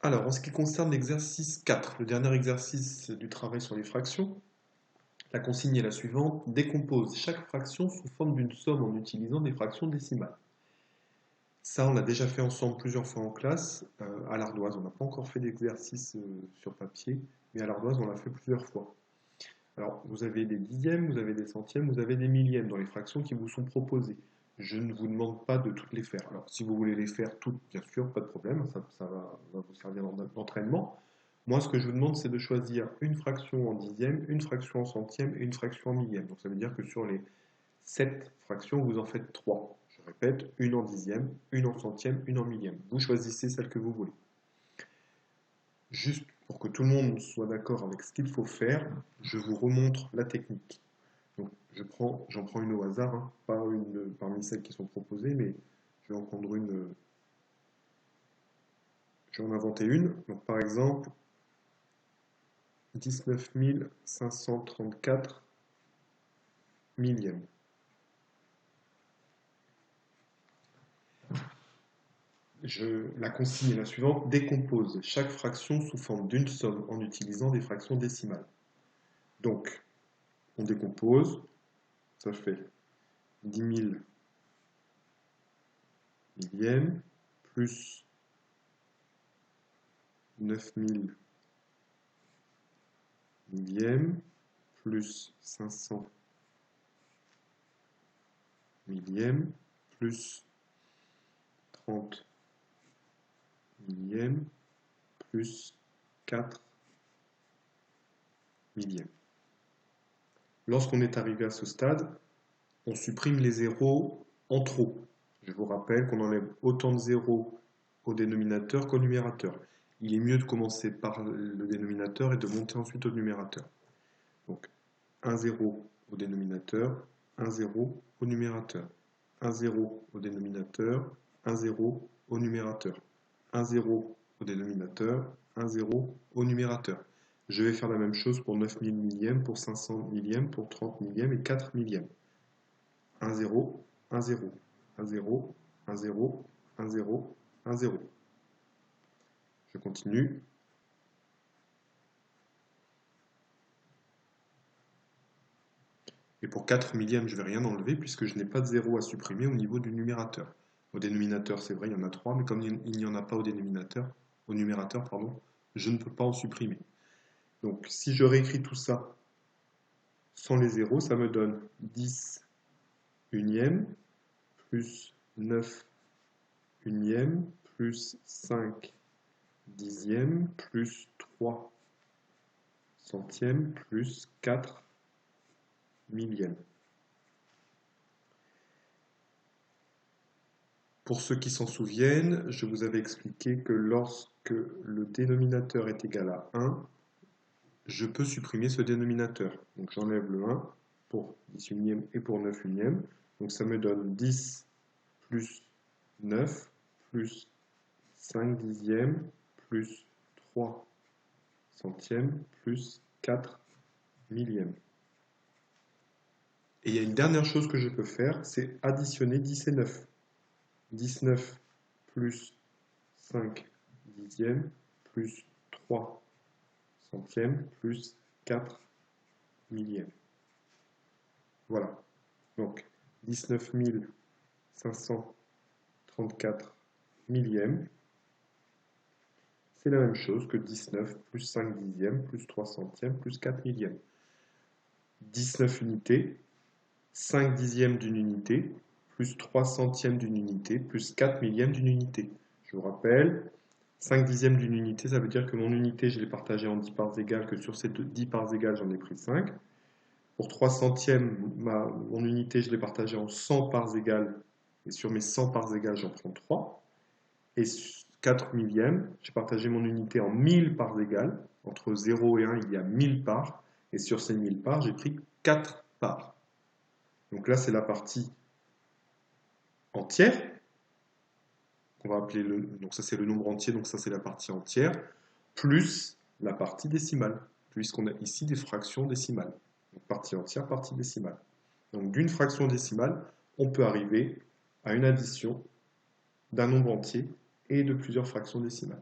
Alors, en ce qui concerne l'exercice 4, le dernier exercice du travail sur les fractions, la consigne est la suivante: décompose chaque fraction sous forme d'une somme en utilisant des fractions décimales. Ça, on l'a déjà fait ensemble plusieurs fois en classe, à l'ardoise. On n'a pas encore fait d'exercice sur papier, mais à l'ardoise, on l'a fait plusieurs fois. Alors, vous avez des dixièmes, vous avez des centièmes, vous avez des millièmes dans les fractions qui vous sont proposées. Je ne vous demande pas de toutes les faire. Alors, si vous voulez les faire toutes, bien sûr, pas de problème, ça va vous servir d'entraînement. Moi, ce que je vous demande, c'est de choisir une fraction en dixième, une fraction en centième et une fraction en millième. Donc, ça veut dire que sur les 7 fractions, vous en faites 3. Je répète, une en dixième, une en centième, une en millième. Vous choisissez celle que vous voulez. Juste pour que tout le monde soit d'accord avec ce qu'il faut faire, je vous remontre la technique. Donc, j'en prends une au hasard, hein, pas une parmi celles qui sont proposées, mais je vais en prendre une, je vais en inventer une. Donc, par exemple, 19 534 millièmes. La consigne est la suivante: décompose chaque fraction sous forme d'une somme en utilisant des fractions décimales. Donc, on décompose, ça fait 10 000 millièmes plus 9 000 millièmes plus 500 millièmes plus 30 millièmes plus 4 millièmes. Lorsqu'on est arrivé à ce stade, on supprime les zéros en trop. Je vous rappelle qu'on enlève autant de zéros au dénominateur qu'au numérateur. Il est mieux de commencer par le dénominateur et de monter ensuite au numérateur. Donc, un 0 au dénominateur, un 0 au numérateur, un 0 au dénominateur, un 0 au numérateur, un 0 au dénominateur, un 0 au numérateur. Je vais faire la même chose pour 9000 millièmes, pour 500 millièmes, pour 30 millièmes et 4 millièmes. 1 0, 1 0, 1 0, 1 0, 1 0, 1 0. Je continue. Et pour 4 millièmes, je ne vais rien enlever puisque je n'ai pas de 0 à supprimer au niveau du numérateur. Au dénominateur, c'est vrai, il y en a 3, mais comme il n'y en a pas au numérateur, pardon, je ne peux pas en supprimer. Donc si je réécris tout ça sans les zéros, ça me donne 10 unièmes plus 9 unièmes plus 5 dixièmes plus 3 centièmes plus 4 millièmes. Pour ceux qui s'en souviennent, je vous avais expliqué que lorsque le dénominateur est égal à 1, je peux supprimer ce dénominateur. Donc j'enlève le 1 pour 10 unièmes et pour 9 unièmes. Donc ça me donne 10 plus 9 plus 5 dixièmes plus 3 centièmes plus 4 millièmes. Et il y a une dernière chose que je peux faire, c'est additionner 10 et 9. 19 plus 5 dixièmes plus 3 centièmes plus 4 millièmes. Voilà. Donc 19 534 millièmes, c'est la même chose que 19 plus 5 dixièmes plus 3 centièmes plus 4 millièmes. 19 unités, 5 dixièmes d'une unité, plus 3 centièmes d'une unité, plus 4 millièmes d'une unité. Je vous rappelle, 5 dixièmes d'une unité, ça veut dire que mon unité, je l'ai partagée en 10 parts égales, que sur ces 10 parts égales, j'en ai pris 5. Pour 3 centièmes, mon unité, je l'ai partagée en 100 parts égales, et sur mes 100 parts égales, j'en prends 3. Et 4 millièmes, j'ai partagé mon unité en 1000 parts égales. Entre 0 et 1, il y a 1000 parts. Et sur ces 1000 parts, j'ai pris 4 parts. Donc là, c'est la partie entière. On va appeler donc ça, c'est le nombre entier. Donc ça, c'est la partie entière. Plus la partie décimale. Puisqu'on a ici des fractions décimales. Donc partie entière, partie décimale. Donc d'une fraction décimale, on peut arriver à une addition d'un nombre entier et de plusieurs fractions décimales.